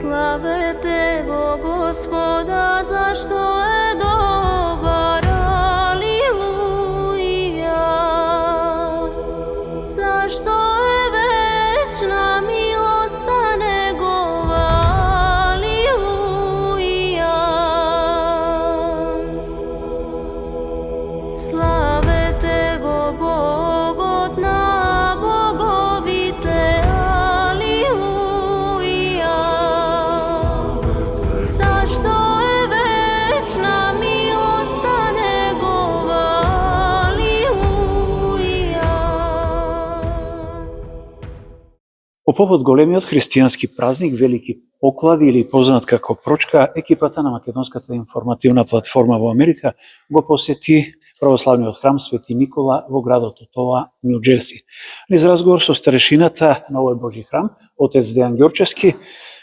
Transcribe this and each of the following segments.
Slavete go Gospoda, zašto je dobar, aleluja. Zašto je večna milost njegova, aleluja. Slavete go Bogotna, bogovite, aleluja. Zašto je večna milost njegova, aleluja. По повод големиот христијански празник Велики поклади или познат како Прочка, екипата на Македонската информативна платформа во Америка го посети православниот храм Свети Никола во градот Отова, Нью Джерси. Низ разговор со старешината на овој Божи храм, отец Дејан Ѓорчевски,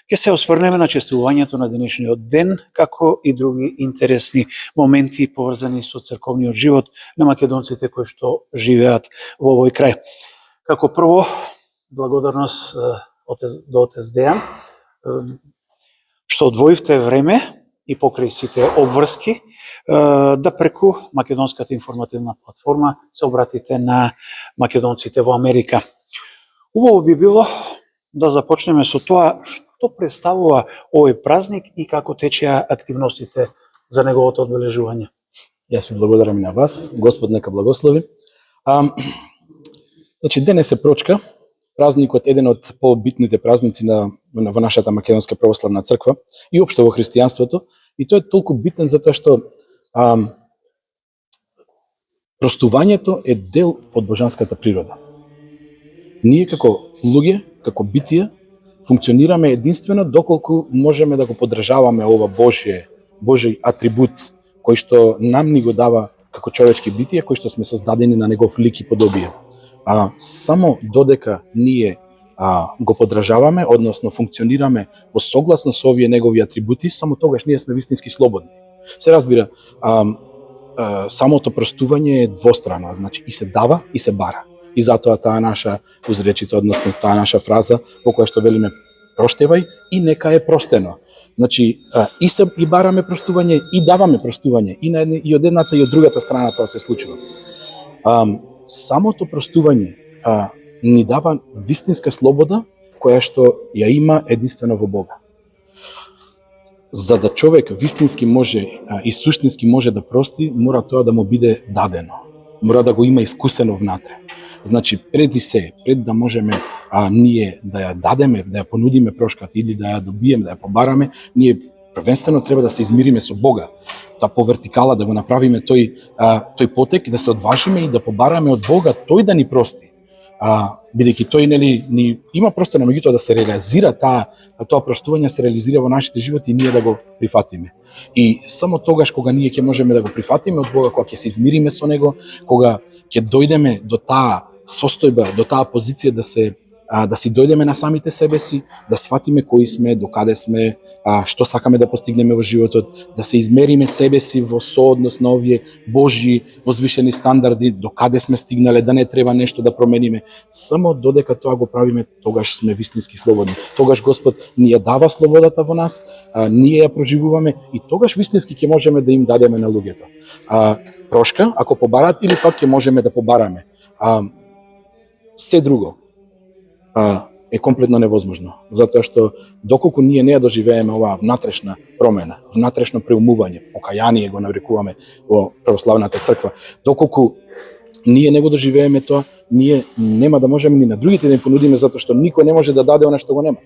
ќе се осврнеме на честувањето на денешниот ден, како и други интересни моменти поврзани со црковниот живот на македонците кои што живеат во овој крај. Како прво, благодарност до отец Дејан, што одвоивте време и покрај сите обврски да преку Македонската информативна платформа се обратите на македонците во Америка. Убаво би било да започнеме со тоа што представува овој празник и како течеа активностите за неговото одбележување. Јас ви благодарам и на вас. Господ нека благослови. Значи, денес е Прочка, празникот еден од побитните празници во нашата македонска православна црква и општо во христијанството, и тој е толку битен затоа што простувањето е дел од божанската природа. Ние како луѓе, како битија, функционираме единствено доколку можеме да го поддржаваме ова Божји атрибут кој што нам ни го дава како човечки битија, кој што сме создадени на негов лик и подобие. Само додека ние го поддржаваме, односно функционираме во согласно со овие негови атрибути, само тогаш ние сме вистински слободни. Се разбира, самото простување е двострано, значи и се дава и се бара. И затоа таа наша узречица, односно таа наша фраза во која што велиме проштевај и нека е простено. Значи и бараме простување и даваме простување и од едната и од другата страна тоа се случува. Самото простување ни дава вистинска слобода која што ја има единствено во Бога. За да човек вистински може и суштински може да прости, мора тоа да му биде дадено. Мора да го има искусено внатре. Значи, пред да можеме ние да ја дадеме, да ја понудиме прошката или да ја добиеме, да ја побараме, ние првенствено треба да се измириме со Бога. Тоа по вертикала да го направиме тој потек и да се одважиме и да побараме од Бога тој да ни прости. Бидејќи тој ни има простор, меѓутоа да се реализира тоа простување се реализира во нашите животи и ние да го прифатиме. И само тогаш кога ние ќе можеме да го прифатиме од Бога, кога ќе се измириме со него, кога ќе дојдеме до таа состојба, до таа позиција да си дојдеме на самите себе си, да сватиме кои сме, докаде сме, што сакаме да постигнеме во животот, да се измериме себе си во сооднос на овие Божји возвишени стандарди, докаде сме стигнале, да не треба нешто да промениме. Само додека тоа го правиме, тогаш сме вистински слободни. Тогаш Господ ни ја дава слободата во нас, ние ја проживуваме и тогаш вистински ќе можеме да им дадеме на луѓето. Прошка, ако побарат, или пак ќе можеме да побараме. Се друго е комплетно невозможно, затоа што доколку ние не ја доживееме оваа внатрешна промена, внатрешно преумување, покаяние го нарекуваме во православната црква, доколку ние не го доживееме тоа, ние нема да можеме ни на другите да им понудиме, затоа што никој не може да даде она што го нема.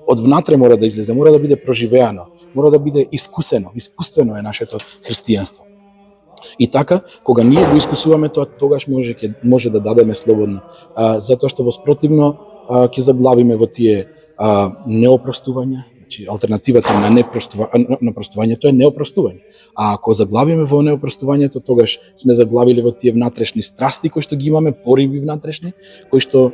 Од внатре мора да излезе, мора да биде проживеано, мора да биде искусено, искуствено е нашето христијанство. И така, кога ние го искусуваме тоа, тогаш може да дадеме слободно, затоа што во спротивно ќе заглавиме во тие неопростувања. Значи, алтернативата на простувањето е неопростување. А ако заглавиме во неопростувањето, тогаш сме заглавили во тие внатрешни страсти кои што ги имаме, пориви внатрешни, кои што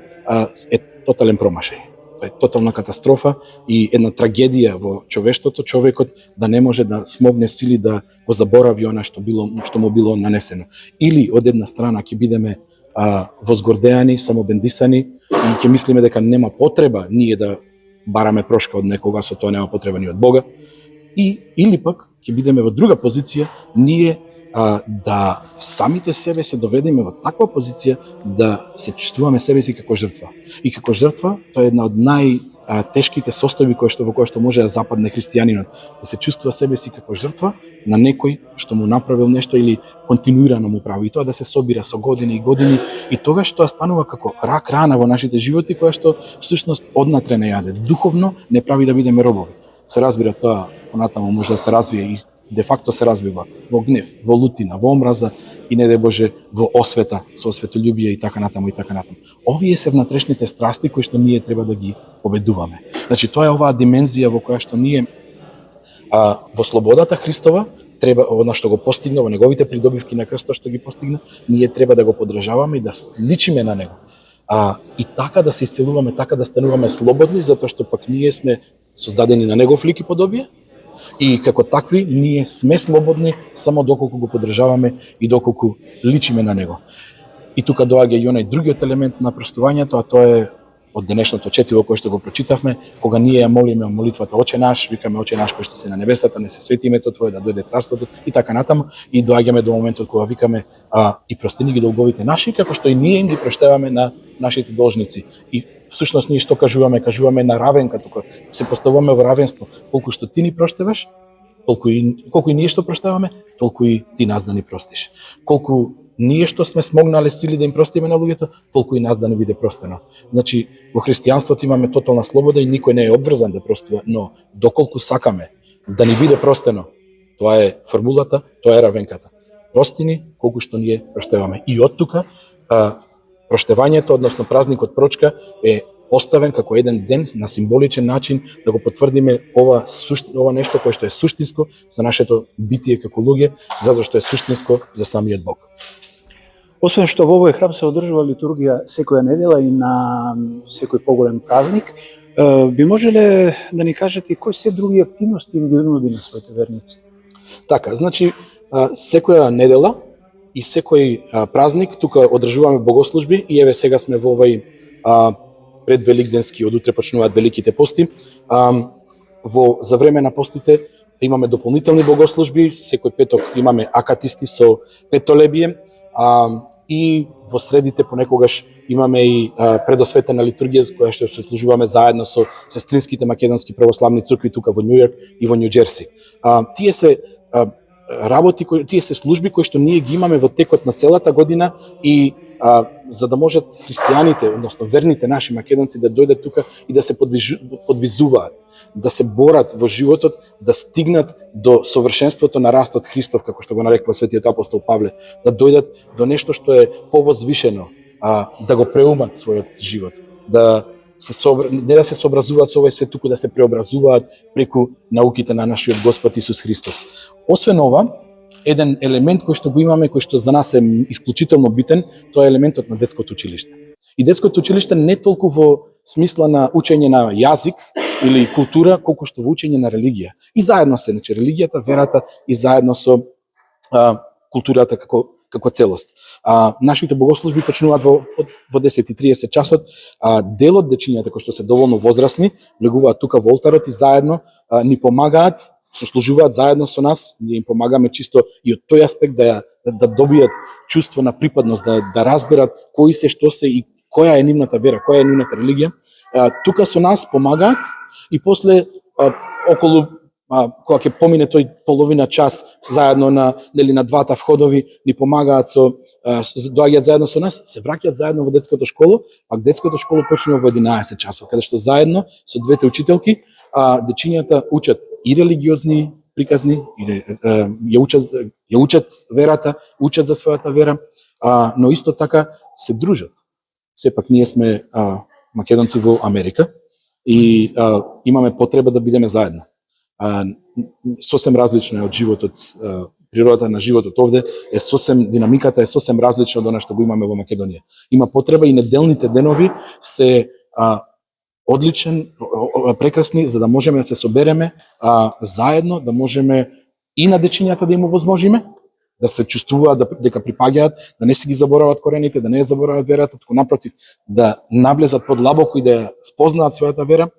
е тотален промашај. Тоа е тотална катастрофа и една трагедија во човештвото, човекот да не може да смогне сили да го заборави она што му било нанесено. Или од една страна ќе бидеме возгордеани, самобендисани и ќе мислиме дека нема потреба ние да бараме прошка од некога, со тоа нема потреба ни од Бога. Или пак ќе бидеме во друга позиција, ние да самите себе се доведеме во таква позиција да се чувствуваме себе си како жртва. И како жртва, тоа е една од тешките состојби во кои што може да западне христијанинот, да се чувствува себе си како жртва на некој што му направил нешто или континуирано му прави. И тоа да се собира со години и години, и тогаш тоа станува како рак рана во нашите животи, која што всушност однатре не јаде, духовно не прави да бидеме робови. Се разбира, тоа понатаму може да се развие и де факто се развива во гнев, во лутина, во омраза и не де Боже во освета, со осветолюбие и така натаму и така натаму. Овие се внатрешните страсти кои што ние треба да ги победуваме. Значи тоа е оваа димензија во која што ние во слободата Христова треба, она што го постигна, во неговите придобивки на крстот што ги постигна, ние треба да го поддржаваме и да личиме на него. И така да се исцелуваме, така да стануваме слободни, затоа што пак ние сме создадени на негов лик и подобие. И како такви, ние сме слободни само доколку го поддржаваме и доколку личиме на него. И тука доаѓа и онај другиот елемент на простувањето, а тоа е од денешното четиво кое што го прочитавме, кога ние ја молиме молитвата Оче наш, викаме Оче наш кој што си на небесата, не се свети името Твое, да дојде царството и така натаму, и доаѓаме до моментот кога викаме и прости ни ги долговите наши, како што и ние им ги проштеваме на нашите должници. И всушност ние што кажуваме на равенка, тука се поставуваме во равенство, колку што ти ни проштеваш, колку и ние што проштеваме, толку и ти нас да ни простиш. Колку ние што сме смогнале сили да им простиме на луѓето, толку и нас да не биде простено. Значи, во христијанството имаме тотална слобода и никој не е обврзан да простува, но доколку сакаме да ни биде простено, тоа е формулата, тоа е равенката. Прости ни колку што ние проштеваме. И од тука проштевањето, односно празникот Прочка, е оставен како еден ден на символичен начин да го потврдиме ова нешто кое што е суштинско за нашето битие како луѓе, затоа што е суштинско за самиот Бог. Освен што во овој храм се одржува литургија секоја недела и на секој поголем празник, би можеле да ни кажете кои се други активности им ги нуди на своите верници? Така, значи, секоја недела и секој празник тука одржуваме богослужби и еве сега сме во овој предвеликденски, од утре почнуваат великите пости. За време на постите имаме дополнителни богослужби, секој петок имаме акатисти со петолебие, и во средите понекогаш имаме и предосветена литургија која што се служуваме заедно со сестринските македонски православни цркви тука во Њујорк и во Њу Џерси. Тие се работи, тие се служби кои што ние ги имаме во текот на целата година и за да можат христијаните, односно верните наши македонци да дојдат тука и да се подвизуваат, да се борат во животот, да стигнат до совршенството на растот Христов, како што го нарекува светиот апостол Павле, да дојдат до нешто што е повозвишено, да го преумат својот живот, не да се сообразуваат со овој свет, туку да се преобразуваат преку науките на нашиот Господ Исус Христос. Освен ова, еден елемент кој што го имаме, кој што за нас е исклучително битен, тоа е елементот на детското училиште. И детското училиште не толку во смисла на учење на јазик или култура, колку што во учење на религија. И заедно се, значи религијата, верата и заедно со културата како целост. Нашите богослужби почнуваат во 10:30 часот. Дел од дечињата кои што се доволно возрастни легуваат тука во олтарот и заедно ни помагаат, сослужуваат заедно со нас, ние им помагаме чисто и од тој аспект да добијат чувство на припадност, да разберат кои се, што се и која е нивната вера, која е нивната религија. Тука со нас помагаат и после околу кога ќе помине тој половина час заедно на двата входови ни помагаат доаѓаат заедно со нас, се враќаат заедно во детското школо, пак детското школо почнува во 11 часот, каде што заедно со двете учителки дечињата учат и религиозни приказни, ја учат верата, учат за својата вера, но исто така се дружат. Сепак ние сме македонци во Америка и имаме потреба да бидеме заедно. Сосем различно е од животот, природата на животот овде е сосем, динамиката е сосем различна од она што го имаме во Македонија. Има потреба и неделните денови се одличен, прекрасни, за да можеме да се собереме заедно, да можеме и на дечињата да им овозможиме, да се чувствуваат дека припаѓаат, да не си ги заборават корените, да не ја заборават верата, туку напротив, да навлезат подлабоко и да ја спознаат својата вера,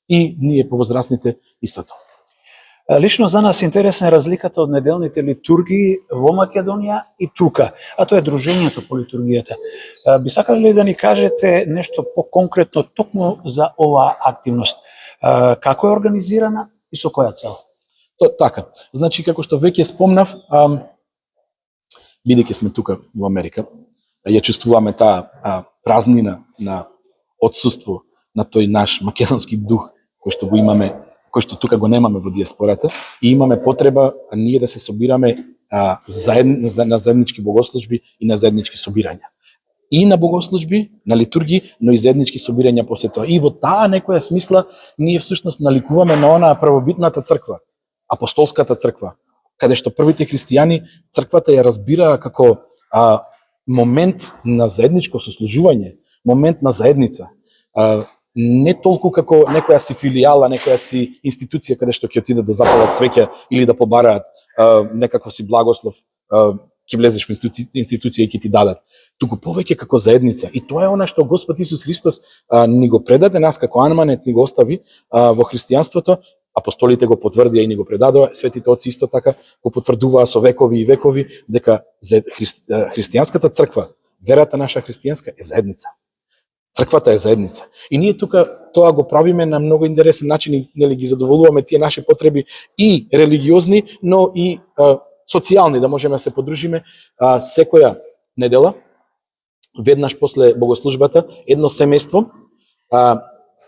и ние повозрастните истото. Лично за нас интересна е разликата од неделните литургии во Македонија и тука, а тоа е дружењето по литургијата. Би сакале ли да ни кажете нешто по-конкретно токму за оваа активност? Како е организирана и со која цел? Така, значи како што веќе спомнав, бидејќи сме тука во Америка, ја чувствуваме таа празнина на отсуство на тој наш македонски дух кој што го имаме, кој што тука го немаме во диаспората, и имаме потреба ние да се собираме на заеднички богослужби и на заеднички собирања. И на богослужби, на литурги, но и заеднички собирања после тоа. И во таа некоја смисла ние всушност наликуваме на онаа првобитната црква, апостолската црква, каде што првите христијани црквата ја разбираа како момент на заедничко сослужување, момент на заедница. Не толку како некоја си филијала, некоја си институција каде што ќе отидат да запалат свеќа или да побараат некаков си благослов, ќе влезеш во институција и ќе ти дадат. Туку повеќе како заедница. И тоа е она што Господ Исус Христос ни го предаде нас како анманет, ни го остави во христијанството. Апостолите го потврдија и ни го предадоа, светите отци исто така го потврдуваа со векови и векови дека христијанската црква, верата наша христијанска е заедница. Црквата е заедница. И ние тука тоа го правиме на многу интересен начин и нели ги задоволуваме тие наши потреби и религиозни, но и социјални, да можеме да се подружиме секоја недела, веднаш после богослужбата, едно семејство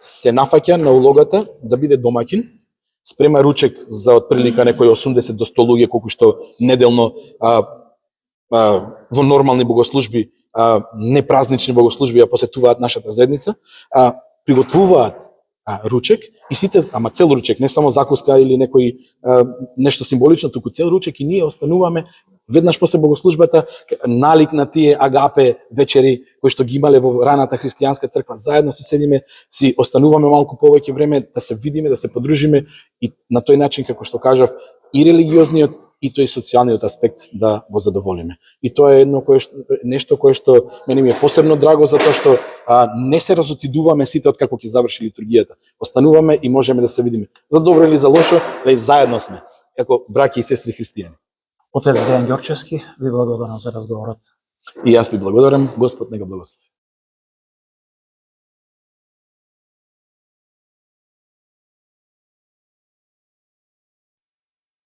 се нафаќа на улогата да биде домаќин, спрема ручек за отприлика некои 80 до 100 луѓе колку што неделно во нормални богослужби, не празнични богослужби ја посетуваат нашата заедница, приготвуваат ручек и сите, ама цел ручек, не само закуска или некој нешто символично, туку цел ручек, и ние остануваме веднаш после богослужбата налик на тие агапе вечери кои што ги имале во раната христијанска црква. Заедно се седиме, си остануваме малку повеќе време да се видиме, да се подружиме и на тој начин, како што кажав, и религиозниот и тој социјалниот аспект да го задоволиме. И тоа е нешто кое што мене ми е посебно драго, затоа што не се разотидуваме сите од како ќе заврши литургијата. Остануваме и можеме да се видиме. За добро или за лошо, заедно сме, како браќи и сестри христијани. Отец Дејан Ѓорчевски, ви благодарам за разговорот. И јас ви благодарам, Господ нека благослови.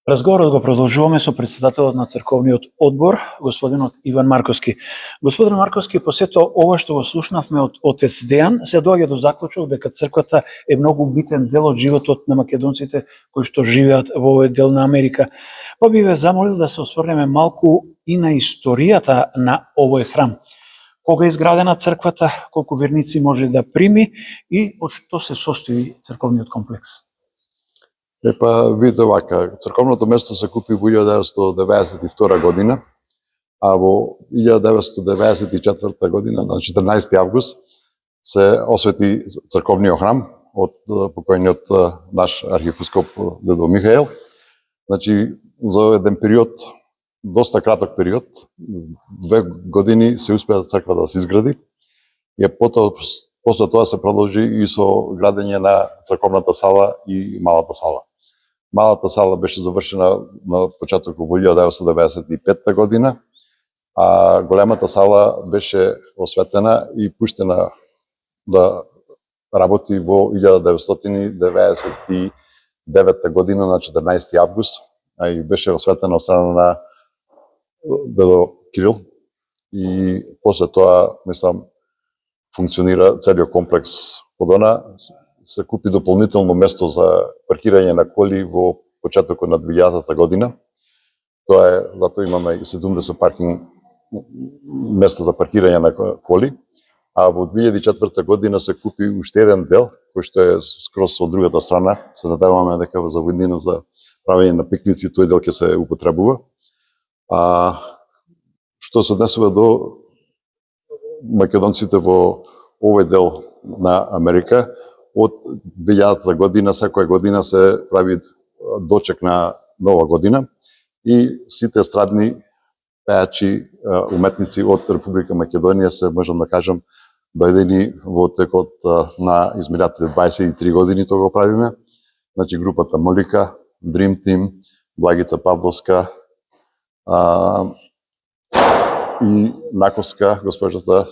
Разговорот го продолжуваме со председателот на црковниот одбор, господинот Иван Марковски. Господин Марковски, по сето ова што го слушнавме од отец Дејан, се доаѓа до заклучок дека црквата е многу битен дел од животот на македонците кои што живеат во овој дел на Америка. Па би ве замолил да се осврнеме малку и на историјата на овој храм. Кога е изградена црквата, колку верници може да прими и од што се состои црковниот комплекс? Видите вака, црковното место се купи во 1992 година, а во 1994 година, на 14 август, се освети црковниот храм од покојниот наш архиепископ дедо Михаел. Значи, за еден период, доста краток период, 2 години се успеа црквата да се изгради, и после тоа се продолжи и со градење на црковната сала и малата сала. Малата сала беше завршена на почетокот во 1995 година, а големата сала беше осветена и пуштена да работи во 1999 година на 14 август, а и беше осветена од страна на дедо Кирил, и после тоа, мислам, функционира целиот комплекс. Од она се купи дополнително место за паркирање на коли во почетокот на 2000 година. Тоа е, затоа имаме 70 паркинг места за паркирање на коли, а во 2004 година се купи уште еден дел, кој што е скроз од другата страна. Се надеваме дека за воднина за правење на пикници тој дел ќе се употребува. Што се однесува до македонците во овој дел на Америка, од 2000 година, секоја година се прави дочек на нова година и сите естрадни пејачи, уметници од Република Македонија се, можам да кажам, дојдени во текот на изминатите 23 години тоа го правиме. Значи групата Молика, Dream Team, Благица Павловска и Наковска, госпожата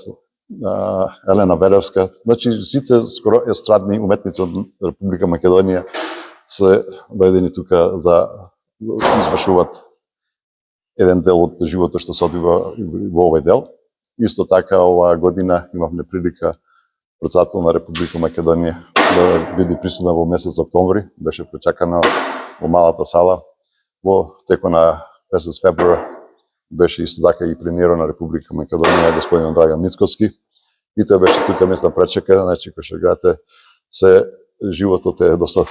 Елена Велевска. Значи сите скоро естрадни уметници од Република Македонија се дојдени тука за извршуваат еден дел од животот што се одвива во овој дел. Исто така оваа година имавме прилика председател на Република Македонија да биде присутна во месец октомври, беше пречакана во малата сала. Во текот на месец февруари беше исто така и премиерот на Република Македонија господин Драган Мицкоски. И тој беше тука место пречека, значи кој што гледате се животот е доста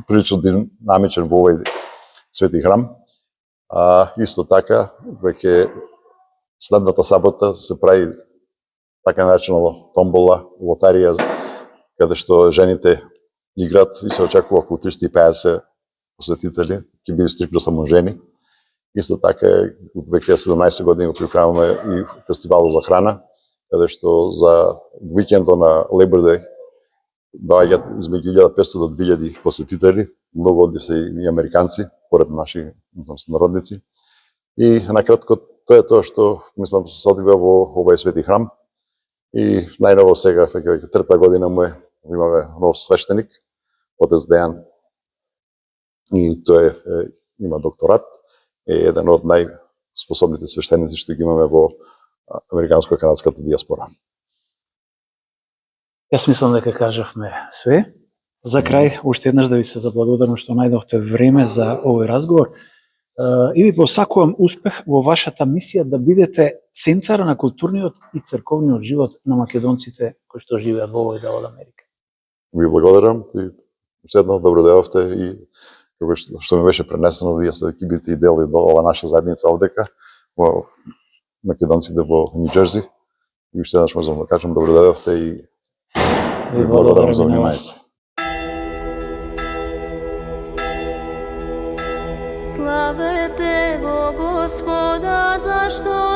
прилично динамичен во овој свети храм. Исто така веќе следната сабота се прави така наречено томбола, лотарија, каде што жените играат и се очекува околу 350 посетители, ќе биде стрикно само жени. Исто така веќе 17 години го приправаме и фестивалот за храна, каде што за викендот на Labor Day доаѓаат измеѓу 1500 до 2000 посетители, многу од нив се и американци, поред наши народници. И накратко тоа е тоа што мислам се одвива во овој свети храм. И најново сега, веќе трета година имаме нов свештеник, отец Дејан. И тој има докторат, е еден од најспособните свештеници што ги имаме во американско-канадската диаспора. Јас мислам дека кажавме све. За крај, уште еднаш да ви се заблагодарам што најдовте време за овој разговор и ви посакувам успех во вашата мисија да бидете центар на културниот и црковниот живот на македонците кои што живеат во овој дел од Америка. Ви благодарам и уште еднаш добродојавте и како што ми беше пренесено, вие сте ќе бидете и дел од ова наша заедница овдека во македонците во Нью Џерси. И уште еднаш можам да кажам добродојавте и ви благодарам за вниманието. Slavete go Gospoda, zašto